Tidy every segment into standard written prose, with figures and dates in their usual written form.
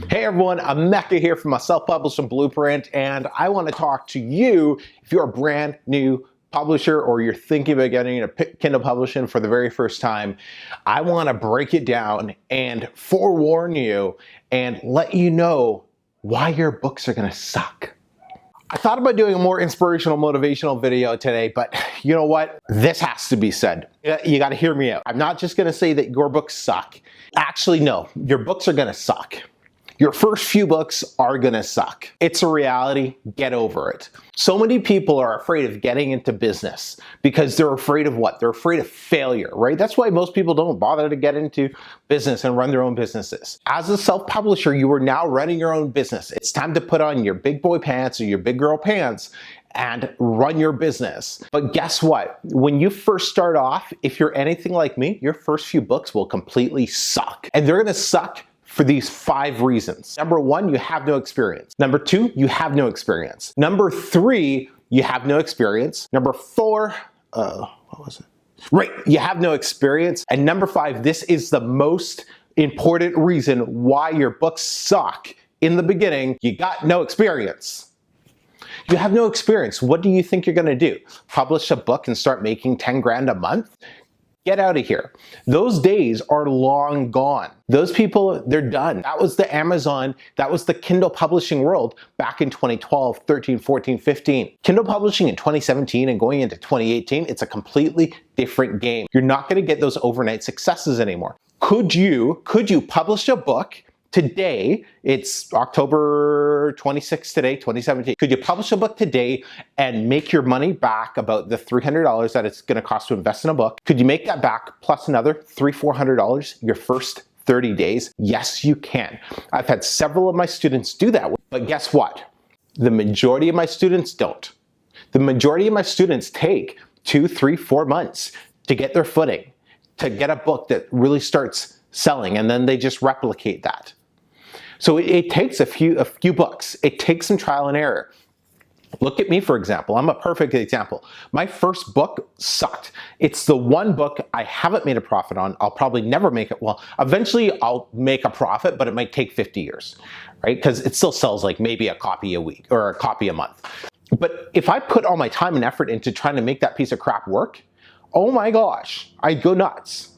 Hey everyone, I'm Mecca here from my self-publishing blueprint, and I want to talk to you if you're a brand new publisher or you're thinking about getting into Kindle publishing for the very first time. I want to break it down and forewarn you and let you know why your books are going to suck. I thought about doing a more inspirational, motivational video today, but you know what? This has to be said. You got to hear me out. I'm not just going to say that your books suck. Actually, no, your books are going to suck. Your first few books are gonna suck. It's a reality, get over it. So many people are afraid of getting into business because they're afraid of what? They're afraid of failure, right? That's why most people don't bother to get into business and run their own businesses. As a self-publisher, you are now running your own business. It's time to put on your big boy pants or your big girl pants and run your business. But guess what? When you first start off, if you're anything like me, your first few books will completely suck. And they're gonna suck for these 5 reasons. Number 1, you have no experience. Number 2, you have no experience. Number 3, you have no experience. Number 4, what was it? Right, you have no experience. And number 5, this is the most important reason why your books suck in the beginning. You got no experience. You have no experience. What do you think you're gonna do? Publish a book and start making 10 grand a month? Get out of here. Those days are long gone. Those people, they're done. That was the Amazon, that was the Kindle publishing world back in 2012, 13, 14, 15. Kindle publishing in 2017 and going into 2018, it's a completely different game. You're not gonna get those overnight successes anymore. Could you publish a book today? It's October 26th today, 2017. Could you publish a book today and make your money back about the $300 that it's gonna cost to invest in a book? Could you make that back plus another $300-400 your first 30 days? Yes, you can. I've had several of my students do that, but guess what? The majority of my students don't. The majority of my students take 2, 3, 4 months to get their footing, to get a book that really starts selling, and then they just replicate that. So it takes a few books. It takes some trial and error. Look at me, for example. I'm a perfect example. My first book sucked. It's the one book I haven't made a profit on. I'll probably never make it. Well, eventually I'll make a profit, but it might take 50 years, right? Because it still sells like maybe a copy a week or a copy a month. But if I put all my time and effort into trying to make that piece of crap work, oh my gosh, I'd go nuts.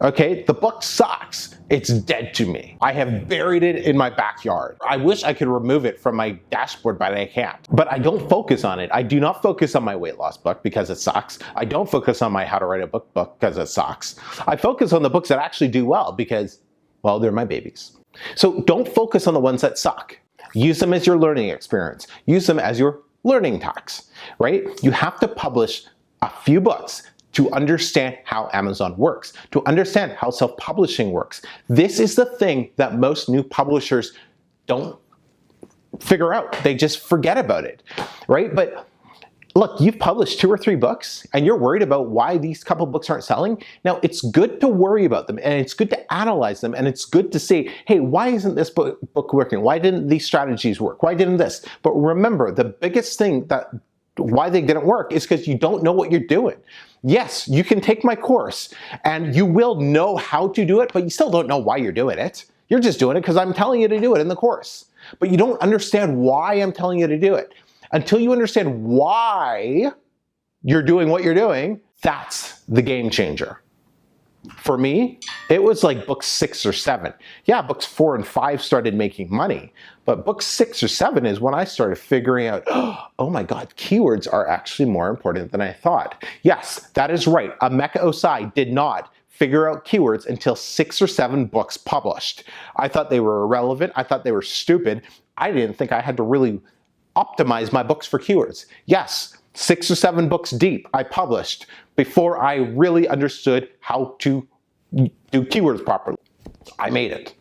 Okay, the book sucks. It's dead to me. I have buried it in my backyard. I wish I could remove it from my dashboard, but I can't. But I don't focus on it. I do not focus on my weight loss book because it sucks. I don't focus on my how to write a book because it sucks. I focus on the books that actually do well because, well, they're my babies. So don't focus on the ones that suck. Use them as your learning experience. Use them as your learning tax, right? You have to publish a few books to understand how Amazon works, to understand how self-publishing works. This is the thing that most new publishers don't figure out. They just forget about it, right? But look, you've published 2 or 3 books and you're worried about why these couple books aren't selling. Now, it's good to worry about them and it's good to analyze them and it's good to say, hey, why isn't this book working? Why didn't these strategies work? Why didn't this? But remember, the biggest thing that why they didn't work is because you don't know what you're doing. Yes, you can take my course and you will know how to do it, but you still don't know why you're doing it. You're just doing it because I'm telling you to do it in the course. But you don't understand why I'm telling you to do it. Until you understand why you're doing what you're doing, that's the game changer. For me, it was like book 6 or 7. Yeah, books 4 and 5 started making money, but book 6 or 7 is when I started figuring out, oh my God, keywords are actually more important than I thought. Yes, that is right. Emeka Osai did not figure out keywords until 6 or 7 books published. I thought they were irrelevant. I thought they were stupid. I didn't think I had to really optimize my books for keywords. Yes, 6 or 7 books deep I published before I really understood how to do keywords properly. I made it.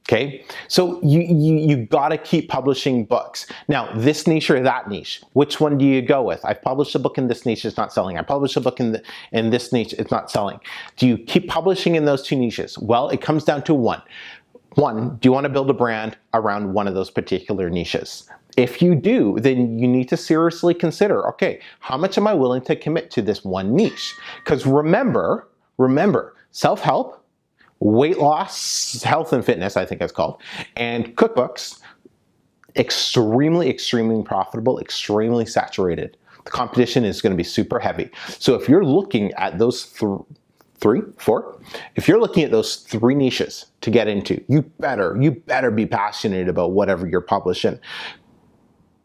Okay, so you gotta keep publishing books. Now, this niche or that niche, which one do you go with? I've published a book in this niche, it's not selling. I published a book in this niche, it's not selling. Do you keep publishing in those 2 niches? Well, it comes down to one. One, do you want to build a brand around one of those particular niches? If you do, then you need to seriously consider, okay, how much am I willing to commit to this one niche? Because remember, self-help weight loss, health and fitness, I think it's called, and cookbooks, extremely, extremely profitable, extremely saturated. The competition is going to be super heavy. So if you're looking at those if you're looking at those 3 niches to get into, you better be passionate about whatever you're publishing.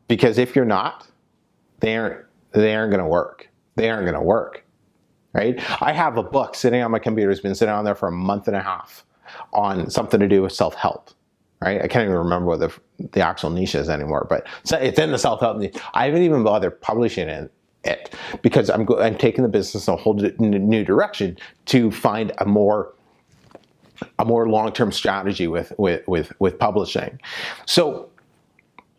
Because if you're not, they aren't going to work. They aren't going to work, right? I have a book sitting on my computer. It's been sitting on there for a month and a half on something to do with self-help, right? I can't even remember what the actual niche is anymore, but it's in the self-help niche. I haven't even bothered publishing it because I'm taking the business in a whole new direction to find a more long-term strategy with publishing. So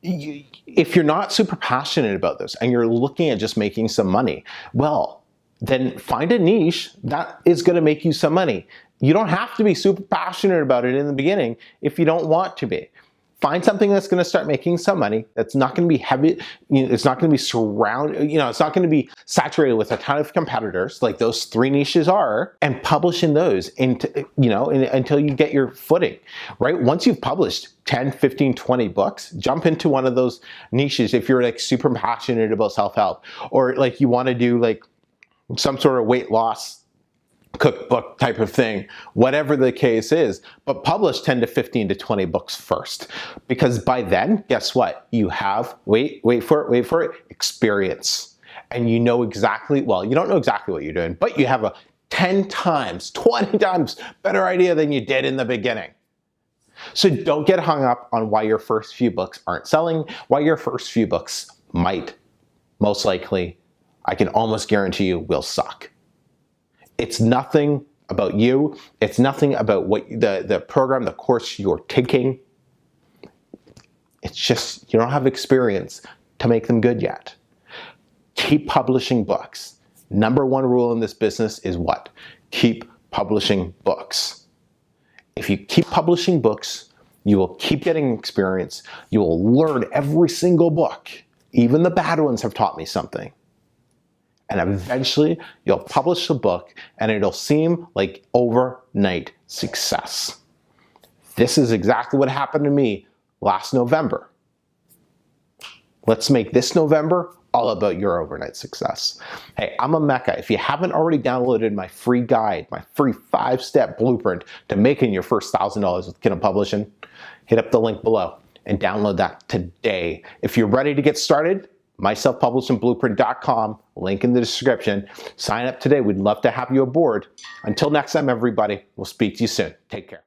if you're not super passionate about this and you're looking at just making some money, well, then find a niche that is going to make you some money. You don't have to be super passionate about it in the beginning if you don't want to be. Find something that's going to start making some money, that's not going to be heavy, it's not going to be surrounded, it's not going to be saturated with a ton of competitors like those 3 niches are, and publish in those until you get your footing, right? Once you've published 10, 15, 20 books, jump into one of those niches if you're like super passionate about self-help, or like you want to do like some sort of weight loss cookbook type of thing, whatever the case is, but publish 10 to 15 to 20 books first. Because by then, guess what? You have, wait for it, experience. And you know exactly, well, you don't know exactly what you're doing, but you have a 10 times, 20 times better idea than you did in the beginning. So don't get hung up on why your first few books aren't selling, why your first few books might, most likely, I can almost guarantee you, will suck. It's nothing about you. It's nothing about what the program, the course you're taking. It's just you don't have experience to make them good yet. Keep publishing books. Number 1 rule in this business is what? Keep publishing books. If you keep publishing books, you will keep getting experience. You will learn every single book. Even the bad ones have taught me something. And eventually you'll publish a book and it'll seem like overnight success. This is exactly what happened to me last November. Let's make this November all about your overnight success. Hey, I'm a Mecca. If you haven't already downloaded my free guide, my free 5-step blueprint to making your first $1,000 with Kindle Publishing, hit up the link below and download that today. If you're ready to get started, myselfpublishingblueprint.com, link in the description. Sign up today. We'd love to have you aboard. Until next time, everybody, we'll speak to you soon. Take care.